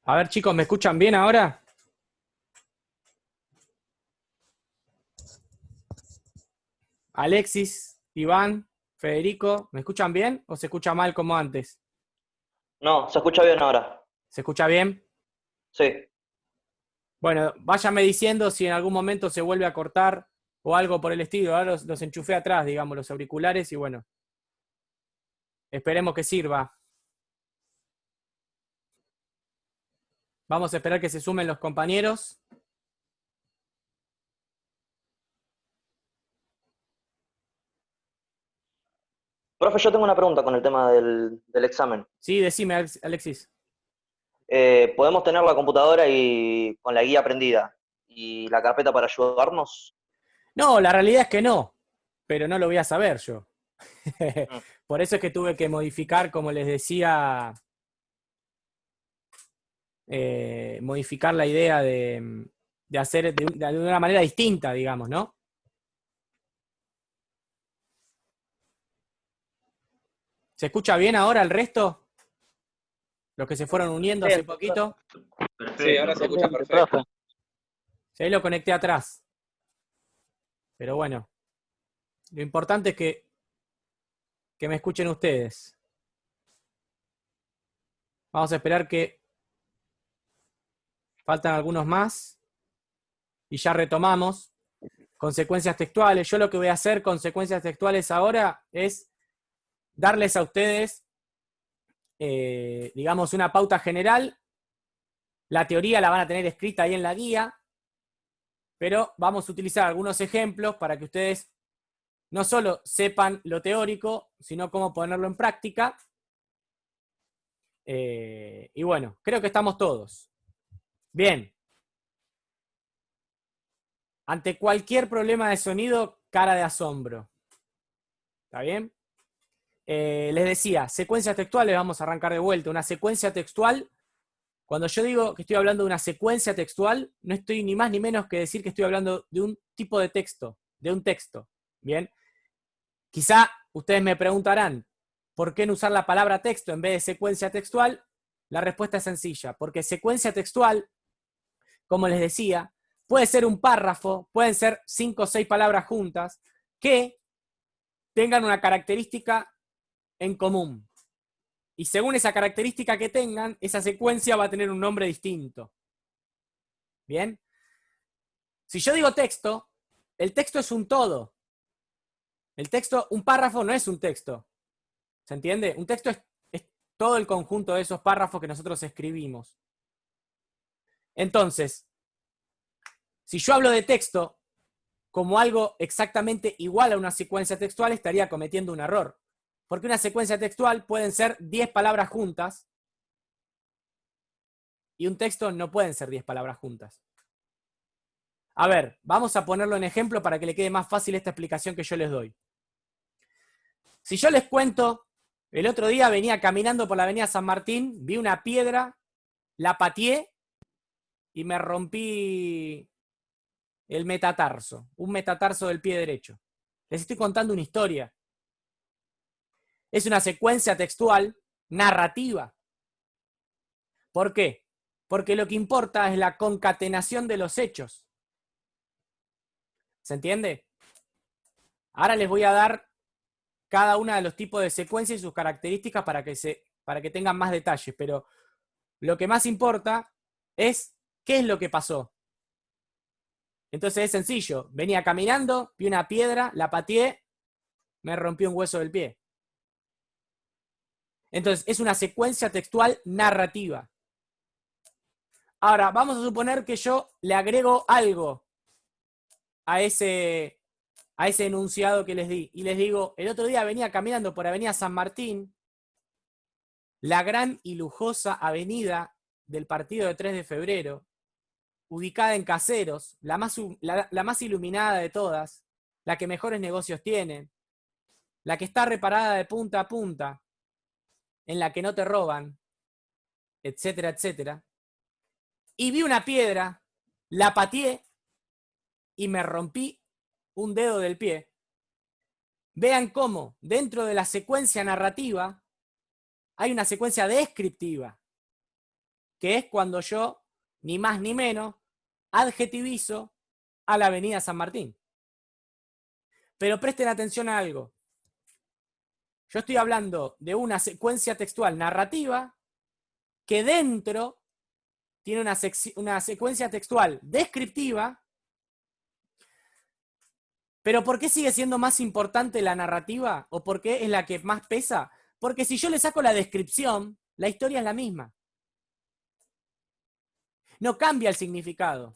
A ver, chicos, ¿me escuchan bien ahora? Alexis, Iván, Federico, ¿me escuchan bien o se escucha mal como antes? No, se escucha bien ahora. ¿Se escucha bien? Sí. Bueno, váyame diciendo si en algún momento se vuelve a cortar o algo por el estilo. Ahora los enchufé atrás, digamos, los auriculares y bueno, esperemos que sirva. Vamos a esperar que se sumen los compañeros. Profe, yo tengo una pregunta con el tema del examen. Sí, decime, Alexis. ¿Podemos tener la computadora y con la guía prendida y la carpeta para ayudarnos? No, la realidad es que no, pero no lo voy a saber yo. Mm. Por eso es que tuve que modificar, como les decía, modificar la idea de hacer de una manera distinta, digamos, ¿no? ¿Se escucha bien ahora el resto? Los que se fueron uniendo hace Excelente, profe. poquito. Sí, ahora se escucha Excelente, perfecto. profe. Sí, ahí lo conecté atrás. Pero bueno, lo importante es que me escuchen ustedes. Vamos a esperar que faltan algunos más y ya retomamos. Consecuencias textuales. Yo lo que voy a hacer con secuencias textuales ahora es darles a ustedes, digamos, una pauta general. La teoría la van a tener escrita ahí en la guía, pero vamos a utilizar algunos ejemplos para que ustedes no solo sepan lo teórico, sino cómo ponerlo en práctica. Y bueno, creo que estamos todos. Bien. Ante cualquier problema de sonido, cara de asombro. ¿Está bien? Les decía, secuencias textuales, vamos a arrancar de vuelta. Una secuencia textual, cuando yo digo que estoy hablando de una secuencia textual, no estoy ni más ni menos que decir que estoy hablando de un tipo de texto, de un texto. Bien. Quizá ustedes me preguntarán, ¿por qué no usar la palabra texto en vez de secuencia textual? La respuesta es sencilla, porque secuencia textual, como les decía, puede ser un párrafo, pueden ser 5 o 6 palabras juntas que tengan una característica en común. Y según esa característica que tengan, esa secuencia va a tener un nombre distinto. ¿Bien? Si yo digo texto, el texto es un todo. El texto, un párrafo no es un texto. ¿Se entiende? Un texto es todo el conjunto de esos párrafos que nosotros escribimos. Entonces, si yo hablo de texto como algo exactamente igual a una secuencia textual, estaría cometiendo un error. Porque una secuencia textual pueden ser 10 palabras juntas y un texto no pueden ser 10 palabras juntas. A ver, vamos a ponerlo en ejemplo para que le quede más fácil esta explicación que yo les doy. Si yo les cuento, el otro día venía caminando por la avenida San Martín, vi una piedra, la pateé y me rompí el metatarso, un metatarso del pie derecho. Les estoy contando una historia. Es una secuencia textual narrativa. ¿Por qué? Porque lo que importa es la concatenación de los hechos. ¿Se entiende? Ahora les voy a dar cada uno de los tipos de secuencias y sus características para que tengan más detalles, pero lo que más importa es qué es lo que pasó. Entonces es sencillo, venía caminando, vi una piedra, la pateé, me rompió un hueso del pie. Entonces es una secuencia textual narrativa. Ahora, vamos a suponer que yo le agrego algo a ese enunciado que les di y les digo, el otro día venía caminando por Avenida San Martín, la gran y lujosa avenida del partido de 3 de febrero, ubicada en Caseros, la más iluminada de todas, la que mejores negocios tiene, la que está reparada de punta a punta, en la que no te roban, etcétera, etcétera. Y vi una piedra, la pateé y me rompí un dedo del pie. Vean cómo dentro de la secuencia narrativa hay una secuencia descriptiva que es cuando yo, ni más ni menos, adjetivizo a la avenida San Martín. Pero presten atención a algo. Yo estoy hablando de una secuencia textual narrativa que dentro tiene una secuencia textual descriptiva. Pero ¿por qué sigue siendo más importante la narrativa? ¿O por qué es la que más pesa? Porque si yo le saco la descripción, la historia es la misma. No cambia el significado.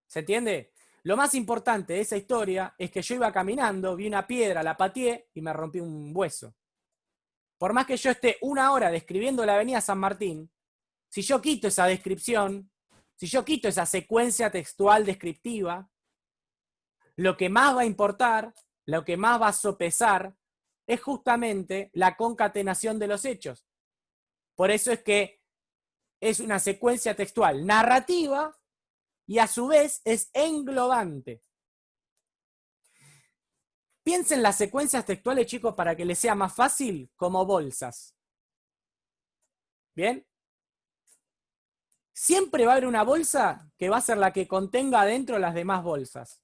¿Se entiende? Lo más importante de esa historia es que yo iba caminando, vi una piedra, la pateé y me rompí un hueso. Por más que yo esté 1 hora describiendo la avenida San Martín, si yo quito esa descripción, si yo quito esa secuencia textual descriptiva, lo que más va a importar, lo que más va a sopesar, es justamente la concatenación de los hechos. Por eso es que es una secuencia textual narrativa y a su vez es englobante. Piensen las secuencias textuales, chicos, para que les sea más fácil, como bolsas. ¿Bien? Siempre va a haber una bolsa que va a ser la que contenga adentro las demás bolsas.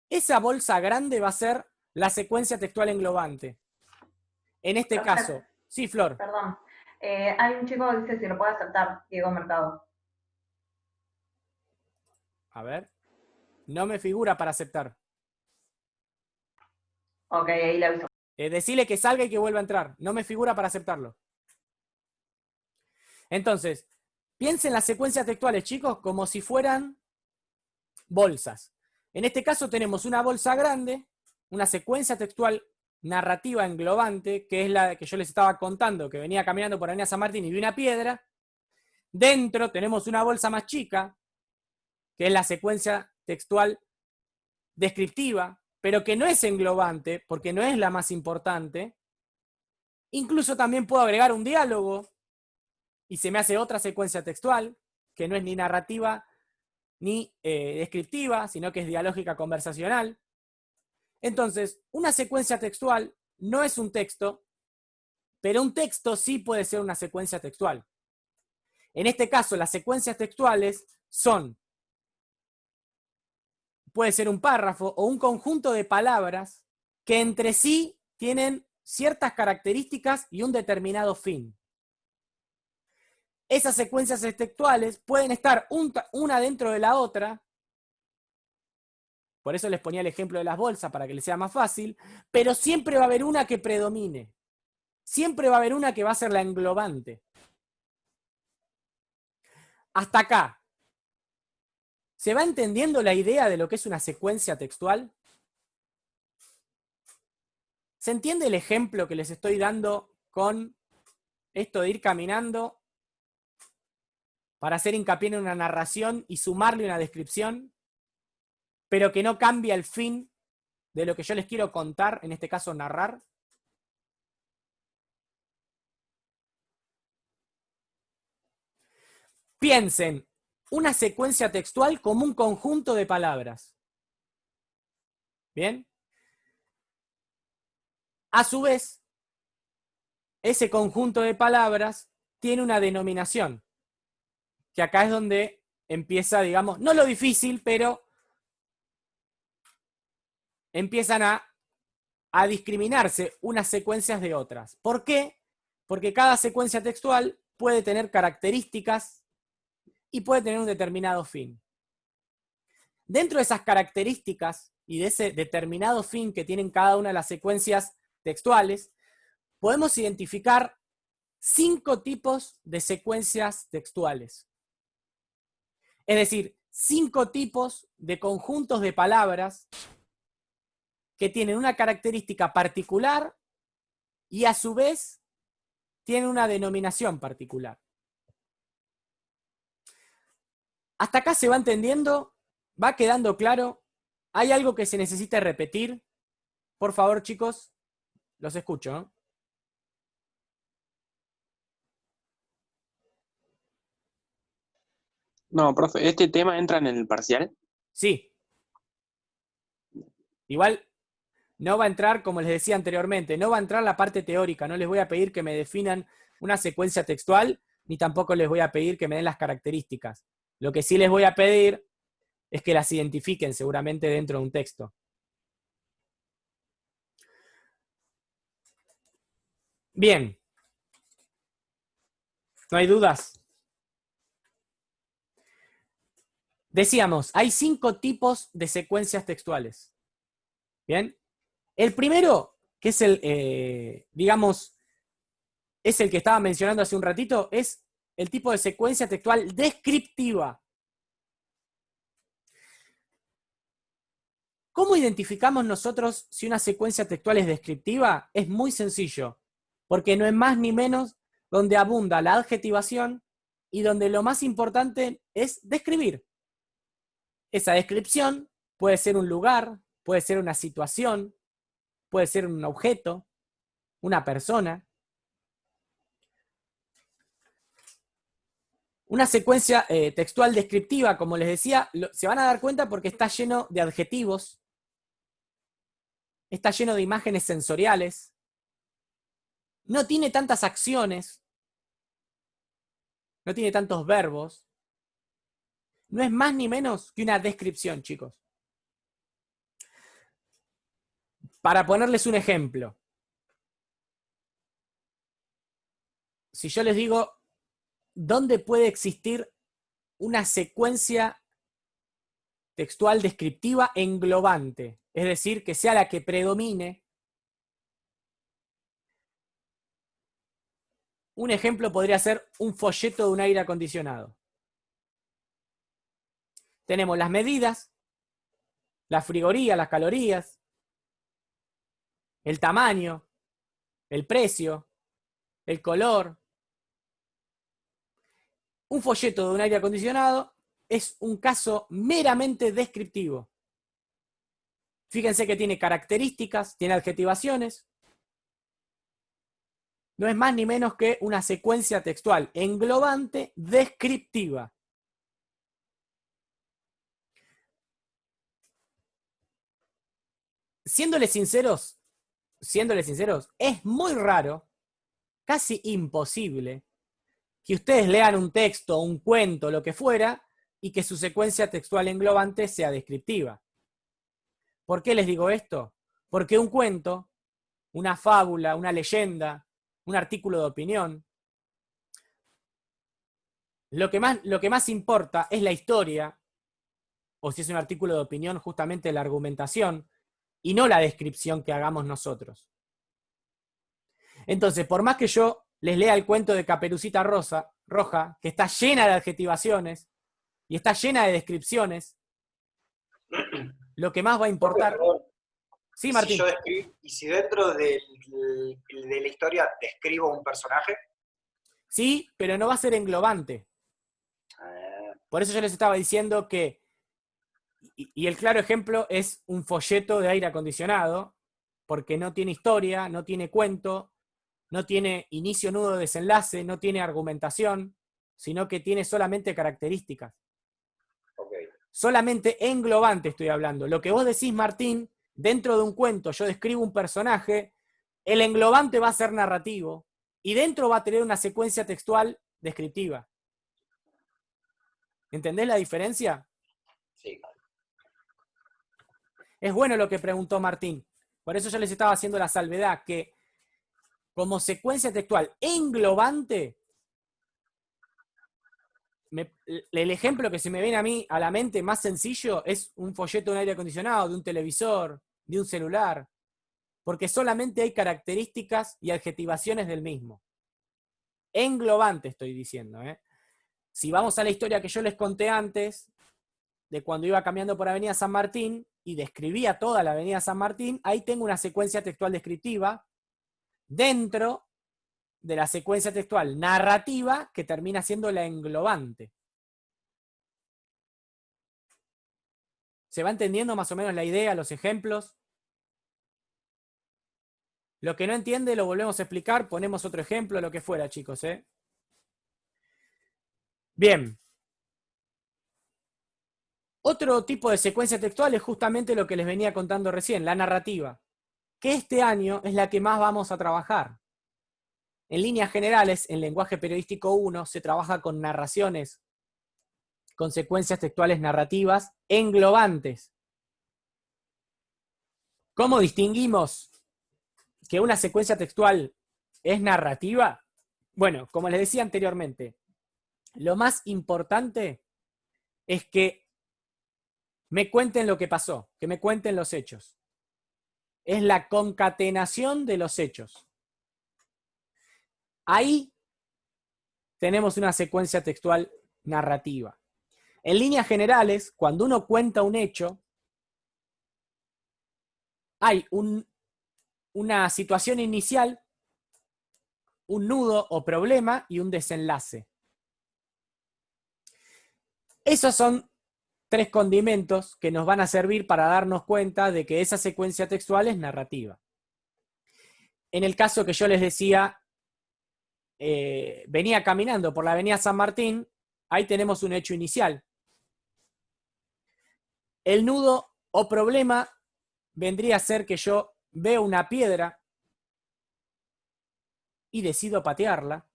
Esa bolsa grande va a ser la secuencia textual englobante. En este caso, sí, Flor. Perdón. Hay un chico que dice si lo puede aceptar, Diego Mercado. A ver. No me figura para aceptar. Ok, ahí le aviso. Decile que salga y que vuelva a entrar. No me figura para aceptarlo. Entonces, piensen las secuencias textuales, chicos, como si fueran bolsas. En este caso tenemos una bolsa grande, una secuencia textual narrativa englobante, que es la que yo les estaba contando, que venía caminando por Avenida San Martín y vi una piedra. Dentro tenemos una bolsa más chica, que es la secuencia textual descriptiva, pero que no es englobante, porque no es la más importante. Incluso también puedo agregar un diálogo, y se me hace otra secuencia textual, que no es ni narrativa ni descriptiva, sino que es dialógica conversacional. Entonces, una secuencia textual no es un texto, pero un texto sí puede ser una secuencia textual. En este caso, las secuencias textuales puede ser un párrafo o un conjunto de palabras que entre sí tienen ciertas características y un determinado fin. Esas secuencias textuales pueden estar una dentro de la otra, por eso les ponía el ejemplo de las bolsas para que les sea más fácil, pero siempre va a haber una que predomine. Siempre va a haber una que va a ser la englobante. Hasta acá. ¿Se va entendiendo la idea de lo que es una secuencia textual? ¿Se entiende el ejemplo que les estoy dando con esto de ir caminando para hacer hincapié en una narración y sumarle una descripción, pero que no cambia el fin de lo que yo les quiero contar, en este caso narrar? Piensen una secuencia textual como un conjunto de palabras. ¿Bien? A su vez, ese conjunto de palabras tiene una denominación, que acá es donde empieza, digamos, no lo difícil, pero empiezan a discriminarse unas secuencias de otras. ¿Por qué? Porque cada secuencia textual puede tener características y puede tener un determinado fin. Dentro de esas características y de ese determinado fin que tienen cada una de las secuencias textuales, podemos identificar 5 tipos de secuencias textuales. Es decir, 5 tipos de conjuntos de palabras que tienen una característica particular y a su vez tienen una denominación particular. ¿Hasta acá se va entendiendo? ¿Va quedando claro? ¿Hay algo que se necesite repetir? Por favor, chicos, los escucho, ¿eh? No, profe, ¿este tema entra en el parcial? Sí. Igual, no va a entrar, como les decía anteriormente, no va a entrar la parte teórica, no les voy a pedir que me definan una secuencia textual, ni tampoco les voy a pedir que me den las características. Lo que sí les voy a pedir es que las identifiquen seguramente dentro de un texto. Bien. ¿No hay dudas? Decíamos, hay 5 tipos de secuencias textuales. ¿Bien? El primero, que es digamos, es el que estaba mencionando hace un ratito, es el tipo de secuencia textual descriptiva. ¿Cómo identificamos nosotros si una secuencia textual es descriptiva? Es muy sencillo, porque no es más ni menos donde abunda la adjetivación y donde lo más importante es describir. Esa descripción puede ser un lugar, puede ser una situación, puede ser un objeto, una persona. Una secuencia textual descriptiva, como les decía, se van a dar cuenta porque está lleno de adjetivos, está lleno de imágenes sensoriales, no tiene tantas acciones, no tiene tantos verbos, no es más ni menos que una descripción, chicos. Para ponerles un ejemplo, si yo les digo, ¿dónde puede existir una secuencia textual descriptiva englobante? Es decir, que sea la que predomine. Un ejemplo podría ser un folleto de un aire acondicionado. Tenemos las medidas, la frigoría, las calorías, el tamaño, el precio, el color. Un folleto de un aire acondicionado es un caso meramente descriptivo. Fíjense que tiene características, tiene adjetivaciones. No es más ni menos que una secuencia textual englobante descriptiva. Siéndoles sinceros, es muy raro, casi imposible, que ustedes lean un texto, un cuento, lo que fuera, y que su secuencia textual englobante sea descriptiva. ¿Por qué les digo esto? Porque un cuento, una fábula, una leyenda, un artículo de opinión, lo que más importa es la historia, o si es un artículo de opinión, justamente la argumentación, y no la descripción que hagamos nosotros. Entonces, por más que yo les lea el cuento de Caperucita Roja, que está llena de adjetivaciones y está llena de descripciones, lo que más va a importar... Sí, Martín. ¿Y si dentro de la historia describo un personaje? Sí, pero no va a ser englobante. Por eso yo les estaba diciendo que, y el claro ejemplo es un folleto de aire acondicionado, porque no tiene historia, no tiene cuento, no tiene inicio, nudo, desenlace, no tiene argumentación, sino que tiene solamente características. Okay. Solamente englobante estoy hablando. Lo que vos decís, Martín, dentro de un cuento yo describo un personaje, el englobante va a ser narrativo y dentro va a tener una secuencia textual descriptiva. ¿Entendés la diferencia? Sí. Es bueno lo que preguntó Martín. Por eso yo les estaba haciendo la salvedad, que como secuencia textual englobante, el ejemplo que se me viene a mí a la mente más sencillo es un folleto de un aire acondicionado, de un televisor, de un celular, porque solamente hay características y adjetivaciones del mismo. Englobante estoy diciendo, ¿eh? Si vamos a la historia que yo les conté antes, de cuando iba caminando por Avenida San Martín y describía toda la Avenida San Martín, ahí tengo una secuencia textual descriptiva dentro de la secuencia textual narrativa que termina siendo la englobante. ¿Se va entendiendo más o menos la idea, los ejemplos? Lo que no entiende lo volvemos a explicar, ponemos otro ejemplo, lo que fuera, chicos, ¿eh? Bien. Otro tipo de secuencia textual es justamente lo que les venía contando recién, la narrativa. que este año es la que más vamos a trabajar. En líneas generales, en lenguaje periodístico 1 se trabaja con narraciones, con secuencias textuales narrativas englobantes. ¿Cómo distinguimos que una secuencia textual es narrativa? Bueno, como les decía anteriormente, lo más importante es que me cuenten lo que pasó, que me cuenten los hechos. Es la concatenación de los hechos. Ahí tenemos una secuencia textual narrativa. En líneas generales, cuando uno cuenta un hecho, hay una situación inicial, un nudo o problema y un desenlace. Esos son 3 condimentos que nos van a servir para darnos cuenta de que esa secuencia textual es narrativa. En el caso que yo les decía, venía caminando por la avenida San Martín, ahí tenemos un hecho inicial. El nudo o problema vendría a ser que yo veo una piedra y decido patearla,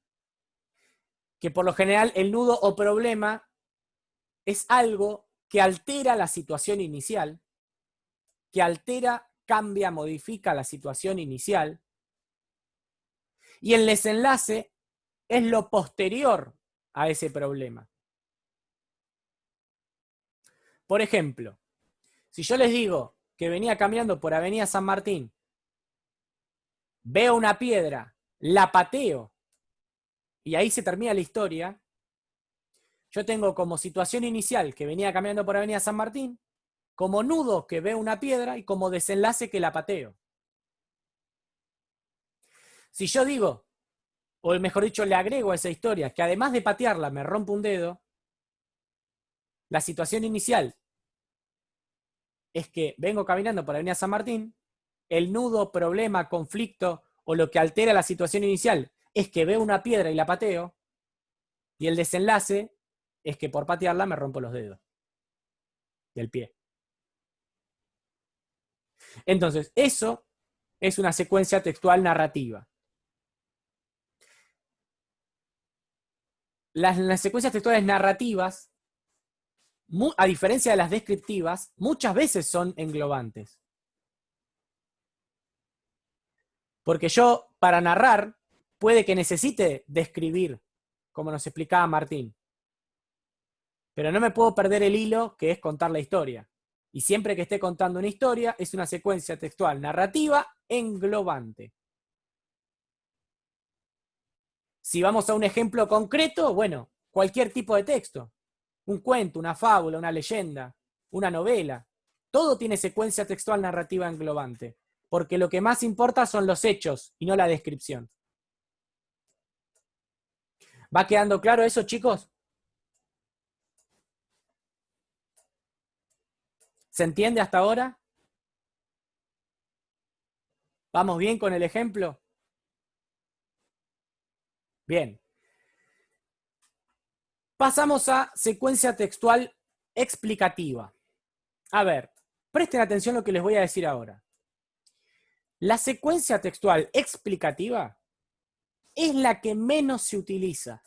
que por lo general el nudo o problema es algo que altera la situación inicial, que altera, cambia, modifica la situación inicial, y el desenlace es lo posterior a ese problema. Por ejemplo, si yo les digo que venía caminando por Avenida San Martín, veo una piedra, la pateo, y ahí se termina la historia, yo tengo como situación inicial que venía caminando por Avenida San Martín, como nudo que veo una piedra y como desenlace que la pateo. Si yo digo, o mejor dicho, le agrego a esa historia que además de patearla me rompo un dedo, la situación inicial es que vengo caminando por Avenida San Martín, el nudo, problema, conflicto o lo que altera la situación inicial es que veo una piedra y la pateo, y el desenlace es que por patearla me rompo los dedos del pie. Entonces, eso es una secuencia textual narrativa. Las secuencias textuales narrativas, a diferencia de las descriptivas, muchas veces son englobantes. Porque yo, para narrar, puede que necesite describir, como nos explicaba Martín. Pero no me puedo perder el hilo, que es contar la historia. Y siempre que esté contando una historia, es una secuencia textual narrativa englobante. Si vamos a un ejemplo concreto, bueno, cualquier tipo de texto. Un cuento, una fábula, una leyenda, una novela. Todo tiene secuencia textual narrativa englobante. Porque lo que más importa son los hechos y no la descripción. ¿Va quedando claro eso, chicos? ¿Se entiende hasta ahora? ¿Vamos bien con el ejemplo? Bien. Pasamos a secuencia textual explicativa. A ver, presten atención a lo que les voy a decir ahora. La secuencia textual explicativa es la que menos se utiliza.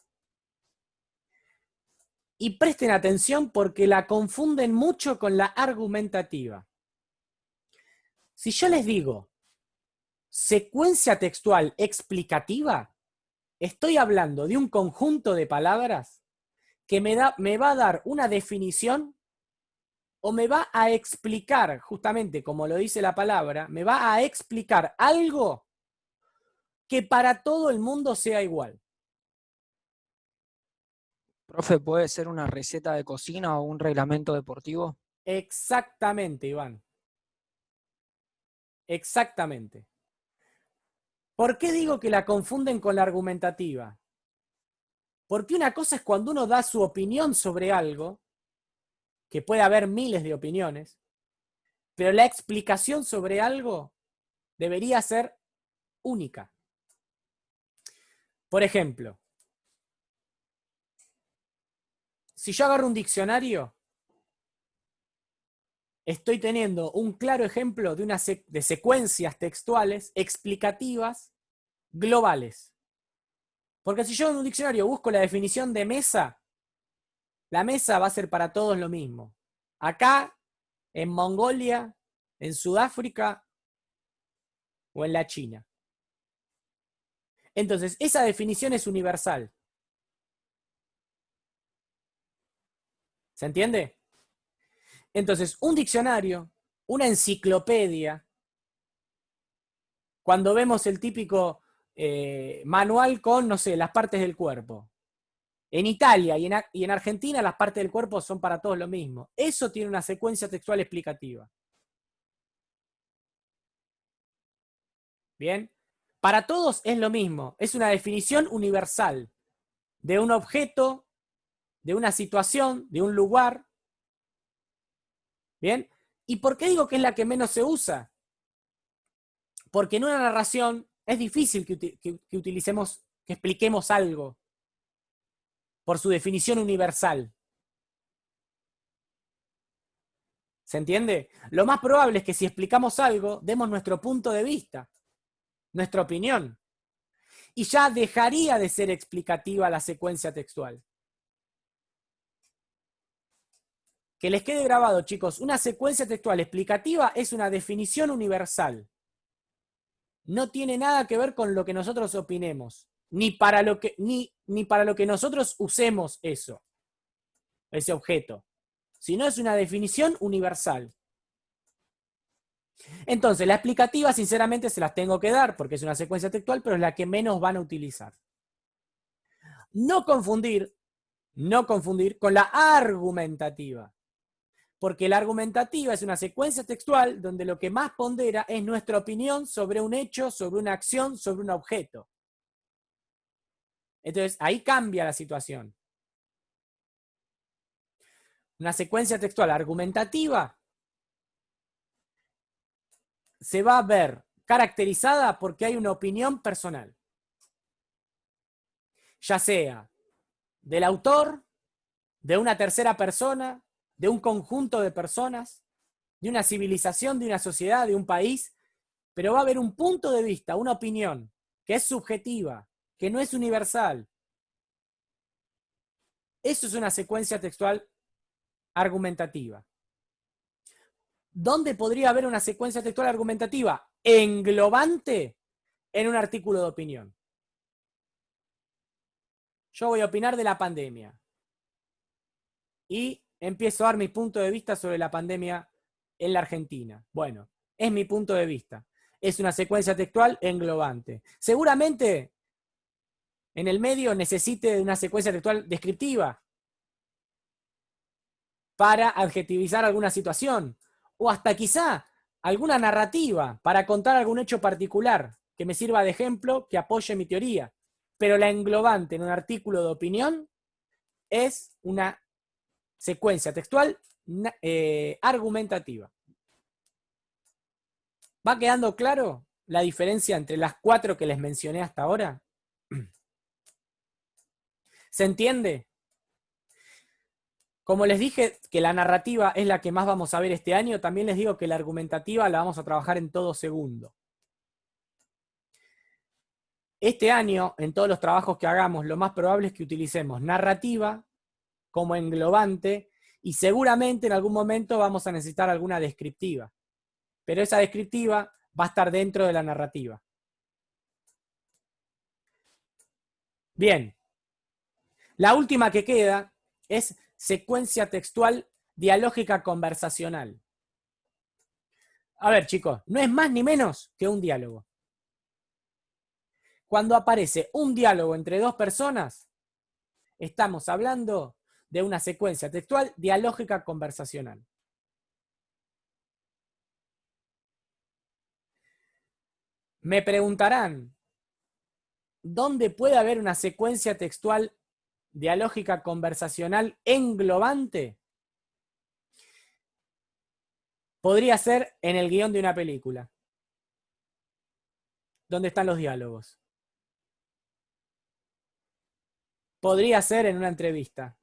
Y presten atención porque la confunden mucho con la argumentativa. Si yo les digo secuencia textual explicativa, estoy hablando de un conjunto de palabras que me va a dar una definición o me va a explicar, justamente como lo dice la palabra, me va a explicar algo que para todo el mundo sea igual. Profe, ¿puede ser una receta de cocina o un reglamento deportivo? Exactamente, Iván. Exactamente. ¿Por qué digo que la confunden con la argumentativa? Porque una cosa es cuando uno da su opinión sobre algo, que puede haber miles de opiniones, pero la explicación sobre algo debería ser única. Por ejemplo, si yo agarro un diccionario estoy teniendo un claro ejemplo de, de secuencias textuales explicativas globales. Porque si yo en un diccionario busco la definición de mesa, la mesa va a ser para todos lo mismo. Acá, en Mongolia, en Sudáfrica o en la China. Entonces, esa definición es universal. ¿Se entiende? Entonces, un diccionario, una enciclopedia, cuando vemos el típico manual con, no sé, las partes del cuerpo. En Italia y en Argentina las partes del cuerpo son para todos lo mismo. Eso tiene una secuencia textual explicativa. ¿Bien? Para todos es lo mismo. Es una definición universal de un objeto, de una situación, de un lugar. ¿Bien? ¿Y por qué digo que es la que menos se usa? Porque en una narración es difícil que utilicemos, que expliquemos algo por su definición universal. ¿Se entiende? Lo más probable es que si explicamos algo, demos nuestro punto de vista, nuestra opinión. Y ya dejaría de ser explicativa la secuencia textual. Que les quede grabado, chicos, una secuencia textual explicativa es una definición universal. No tiene nada que ver con lo que nosotros opinemos, ni para lo que nosotros usemos eso, ese objeto, sino es una definición universal. Entonces, la explicativa, sinceramente, se las tengo que dar, porque es una secuencia textual, pero es la que menos van a utilizar. No confundir con la argumentativa. Porque la argumentativa es una secuencia textual donde lo que más pondera es nuestra opinión sobre un hecho, sobre una acción, sobre un objeto. Entonces, ahí cambia la situación. Una secuencia textual argumentativa se va a ver caracterizada porque hay una opinión personal. Ya sea del autor, de una tercera persona, de un conjunto de personas, de una civilización, de una sociedad, de un país, pero va a haber un punto de vista, una opinión, que es subjetiva, que no es universal. Eso es una secuencia textual argumentativa. ¿Dónde podría haber una secuencia textual argumentativa englobante en un artículo de opinión? Yo voy a opinar de la pandemia. Y empiezo a dar mi punto de vista sobre la pandemia en la Argentina. Bueno, es mi punto de vista. Es una secuencia textual englobante. Seguramente en el medio necesite una secuencia textual descriptiva para adjetivizar alguna situación. O hasta quizá alguna narrativa para contar algún hecho particular que me sirva de ejemplo, que apoye mi teoría. Pero la englobante en un artículo de opinión es una secuencia textual argumentativa. ¿Va quedando claro la diferencia entre las 4 que les mencioné hasta ahora? ¿Se entiende? Como les dije que la narrativa es la que más vamos a ver este año, también les digo que la argumentativa la vamos a trabajar en todo segundo. Este año, en todos los trabajos que hagamos, lo más probable es que utilicemos narrativa como englobante y seguramente en algún momento vamos a necesitar alguna descriptiva. Pero esa descriptiva va a estar dentro de la narrativa. Bien. La última que queda es secuencia textual dialógica conversacional. A ver, chicos, no es más ni menos que un diálogo. Cuando aparece un diálogo entre dos personas, estamos hablando de una secuencia textual dialógica conversacional. Me preguntarán, ¿dónde puede haber una secuencia textual dialógica conversacional englobante? Podría ser en el guión de una película. ¿Dónde están los diálogos? Podría ser en una entrevista.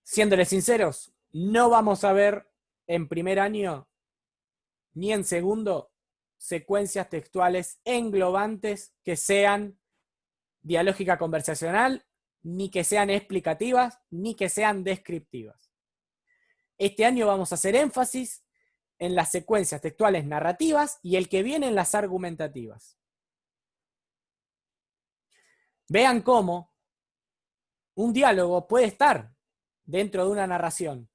siéndoles sinceros, no vamos a ver en primer año ni en segundo secuencias textuales englobantes que sean dialógica conversacional, ni que sean explicativas, ni que sean descriptivas. Este año vamos a hacer énfasis en las secuencias textuales narrativas y el que viene en las argumentativas. Vean cómo un diálogo puede estar dentro de una narración,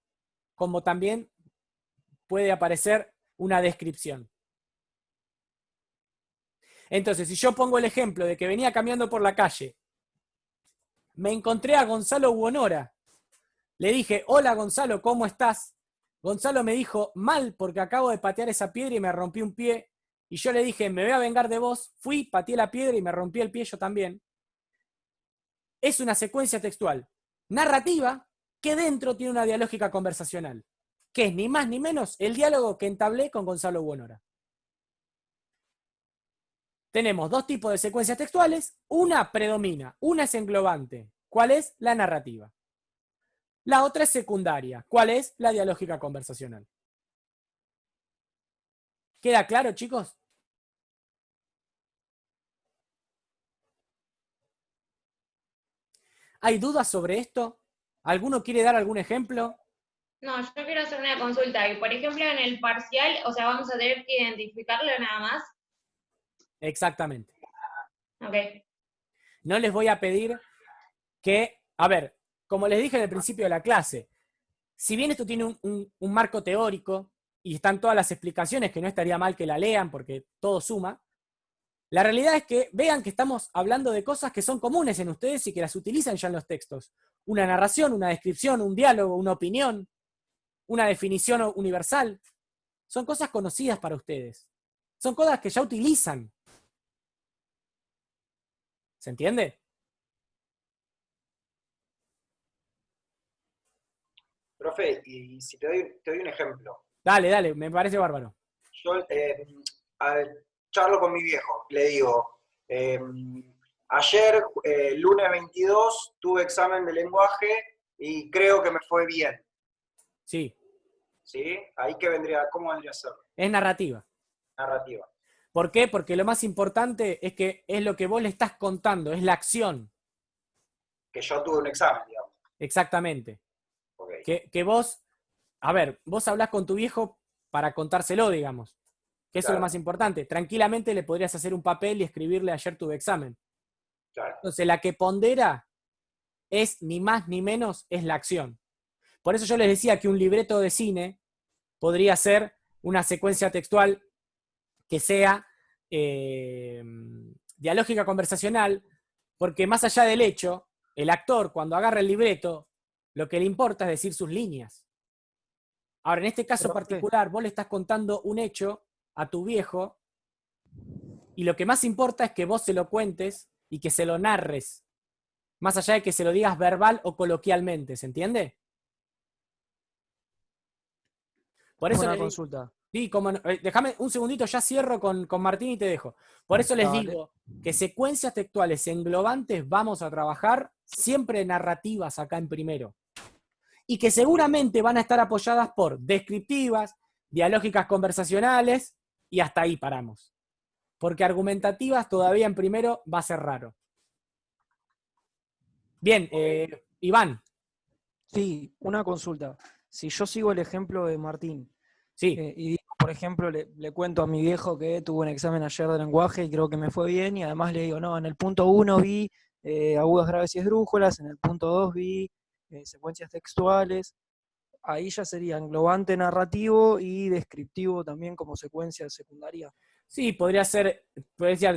como también puede aparecer una descripción. Entonces, si yo pongo el ejemplo de que venía caminando por la calle, me encontré a Gonzalo Buonora, le dije, hola Gonzalo, ¿cómo estás? Gonzalo me dijo, mal, porque acabo de patear esa piedra y me rompí un pie, y yo le dije, me voy a vengar de vos, fui, pateé la piedra y me rompí el pie yo también. Es una secuencia textual narrativa que dentro tiene una dialógica conversacional, que es ni más ni menos el diálogo que entablé con Gonzalo Buonora. Tenemos dos tipos de secuencias textuales, una predomina, una es englobante. ¿Cuál es? La narrativa. La otra es secundaria. ¿Cuál es? La dialógica conversacional. ¿Queda claro, chicos? ¿Hay dudas sobre esto? ¿Alguno quiere dar algún ejemplo? No, yo quiero hacer una consulta. Y por ejemplo, en el parcial, o sea, vamos a tener que identificarlo nada más. Exactamente. Ok. No les voy a pedir que, a ver, como les dije en el principio de la clase, si bien esto tiene un marco teórico y están todas las explicaciones, que no estaría mal que la lean porque todo suma, la realidad es que vean que estamos hablando de cosas que son comunes en ustedes y que las utilizan ya en los textos. Una narración, una descripción, un diálogo, una opinión, una definición universal. Son cosas conocidas para ustedes. Son cosas que ya utilizan. ¿Se entiende? Profe, y si te doy un ejemplo. Dale, dale, me parece bárbaro. Yo charlo con mi viejo, le digo, ayer, lunes 22, tuve examen de lenguaje y creo que me fue bien. Sí. ¿Sí? Ahí que vendría, ¿cómo vendría a ser? Es narrativa. Narrativa. ¿Por qué? Porque lo más importante es que es lo que vos le estás contando, es la acción. Que yo tuve un examen, digamos. Exactamente. Okay. Que vos, a ver, vos hablás con tu viejo para contárselo, digamos. Que eso Claro. es lo más importante. Tranquilamente le podrías hacer un papel y escribirle ayer tuve examen. Claro. Entonces la que pondera es ni más ni menos, es la acción. Por eso yo les decía que un libreto de cine podría ser una secuencia textual que sea dialógica conversacional, porque más allá del hecho, el actor cuando agarra el libreto, lo que le importa es decir sus líneas. Ahora, en este caso particular, vos le estás contando un hecho a tu viejo, y lo que más importa es que vos se lo cuentes y que se lo narres, más allá de que se lo digas verbal o coloquialmente, ¿se entiende? Por eso Una les consulta. Sí, déjame un segundito, ya cierro con Martín y te dejo. Por eso les Dale. digo que secuencias textuales englobantes vamos a trabajar siempre narrativas acá en primero. Y que seguramente van a estar apoyadas por descriptivas, dialógicas conversacionales, y hasta ahí paramos. Porque argumentativas todavía en primero va a ser raro. Bien, Iván. Sí, una consulta. Si yo sigo el ejemplo de Martín, Sí. y digo, por ejemplo, le cuento a mi viejo que tuve un examen ayer de lenguaje y creo que me fue bien, y además le digo, no, en el punto 1 vi agudas, graves y esdrújulas, en el punto 2 vi secuencias textuales, ahí ya sería englobante narrativo y descriptivo también como secuencia secundaria. Sí, podría ser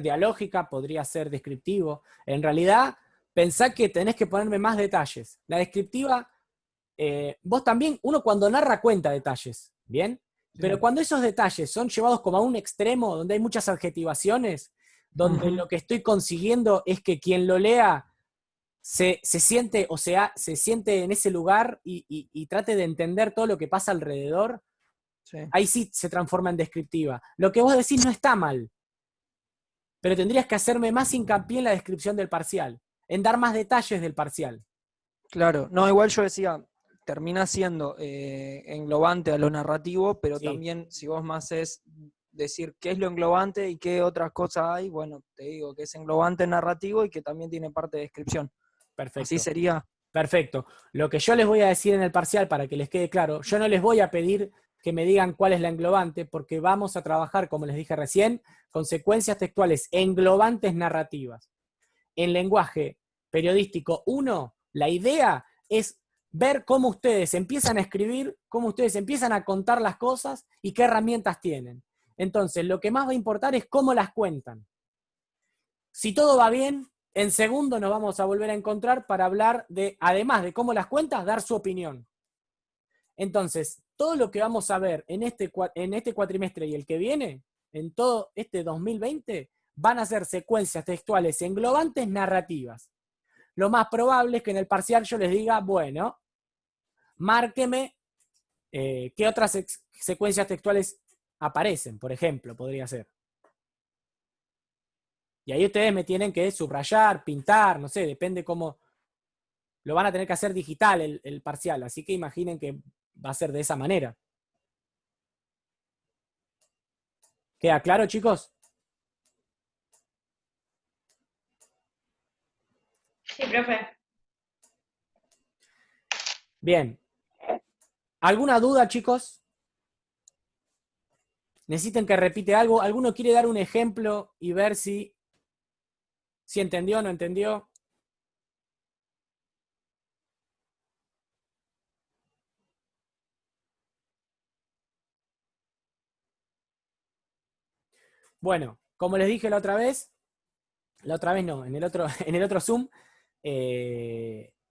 dialógica, podría ser descriptivo. En realidad, pensá que tenés que ponerme más detalles. La descriptiva, vos también, uno cuando narra cuenta detalles, ¿bien? Sí. Pero cuando esos detalles son llevados como a un extremo, donde hay muchas adjetivaciones, donde lo que estoy consiguiendo es que quien lo lea se siente, o sea, se siente en ese lugar y trate de entender todo lo que pasa alrededor, Sí. ahí sí se transforma en descriptiva. Lo que vos decís no está mal, pero tendrías que hacerme más hincapié en la descripción del parcial, en dar más detalles del parcial. Claro, no, igual yo decía, termina siendo englobante a lo narrativo, pero Sí. también si vos me haces decir qué es lo englobante y qué otras cosas hay, bueno, te digo que es englobante narrativo y que también tiene parte de descripción. Perfecto. Así sería. Perfecto. Lo que yo les voy a decir en el parcial, para que les quede claro, yo no les voy a pedir que me digan cuál es la englobante, porque vamos a trabajar, como les dije recién, con secuencias textuales englobantes narrativas. En lenguaje periodístico 1, la idea es ver cómo ustedes empiezan a escribir, cómo ustedes empiezan a contar las cosas y qué herramientas tienen. Entonces, lo que más va a importar es cómo las cuentan. Si todo va bien, en segundo nos vamos a volver a encontrar para hablar de, además de cómo las cuentas, dar su opinión. Entonces, todo lo que vamos a ver en este cuatrimestre y el que viene, en todo este 2020, van a ser secuencias textuales englobantes narrativas. Lo más probable es que en el parcial yo les diga, bueno, márqueme qué otras secuencias textuales aparecen, por ejemplo, podría ser. Y ahí ustedes me tienen que subrayar, pintar, no sé, depende cómo. Lo van a tener que hacer digital el parcial, así que imaginen que va a ser de esa manera. ¿Queda claro, chicos? Sí, profe. Bien. ¿Alguna duda, chicos? ¿Necesitan que repite algo? ¿Alguno quiere dar un ejemplo y ver si entendió o no entendió? Bueno, como les dije la otra vez no, en el otro Zoom,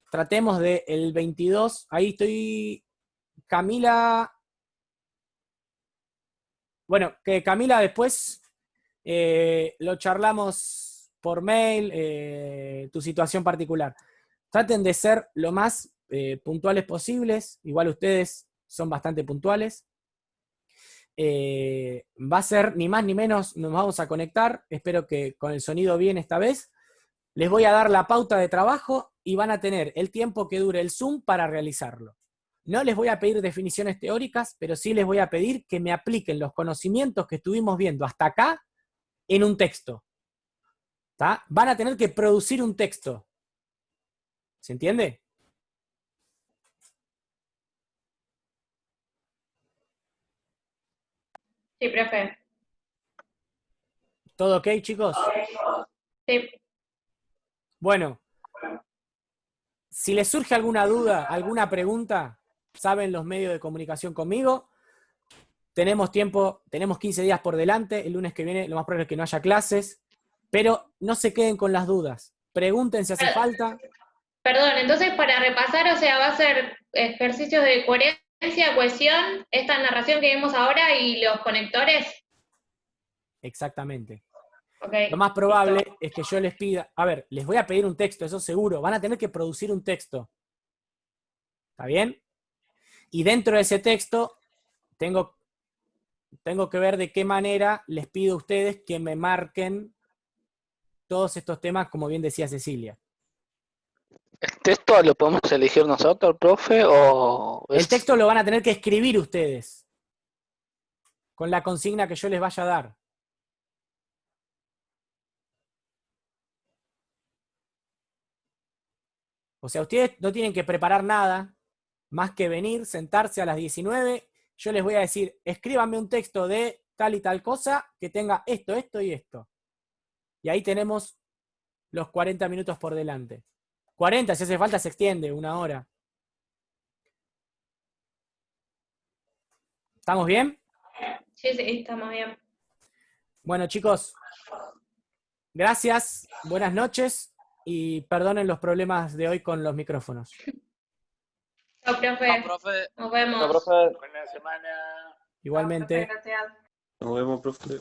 tratemos del 22, ahí estoy, Camila. Bueno, que Camila después lo charlamos por mail, tu situación particular. Traten de ser lo más puntuales posibles, igual ustedes son bastante puntuales. Va a ser ni más ni menos, nos vamos a conectar, espero que con el sonido bien esta vez. Les voy a dar la pauta de trabajo y van a tener el tiempo que dure el Zoom para realizarlo. No les voy a pedir definiciones teóricas, pero sí les voy a pedir que me apliquen los conocimientos que estuvimos viendo hasta acá en un texto. ¿Tá? Van a tener que producir un texto. ¿Se entiende? Sí, profe. ¿Todo ok, chicos? Sí. Bueno, si les surge alguna duda, alguna pregunta, saben los medios de comunicación conmigo. Tenemos tiempo, tenemos 15 días por delante. El lunes que viene lo más probable es que no haya clases. Pero no se queden con las dudas. Pregunten si hace falta. Perdón, entonces para repasar, o sea, va a ser ejercicios de coherencia, cohesión, esta narración que vimos ahora y los conectores. Exactamente. Okay. Lo más probable es que yo les pida, a ver, les voy a pedir un texto, eso seguro. Van a tener que producir un texto. ¿Está bien? Y dentro de ese texto tengo que ver de qué manera les pido a ustedes que me marquen todos estos temas, como bien decía Cecilia. ¿El texto lo podemos elegir nosotros, profe? ¿O El texto lo van a tener que escribir ustedes, con la consigna que yo les vaya a dar. O sea, ustedes no tienen que preparar nada, más que venir, sentarse a las 19. Yo les voy a decir, escríbanme un texto de tal y tal cosa que tenga esto, esto y esto. Y ahí tenemos los 40 minutos por delante. 40, si hace falta se extiende, 1 hora. ¿Estamos bien? Sí, sí, estamos bien. Bueno, chicos, gracias, buenas noches y perdonen los problemas de hoy con los micrófonos. Chao, profe. profe. Nos vemos. No, profe. Buena semana. Igualmente. Gracias. Nos vemos, profe.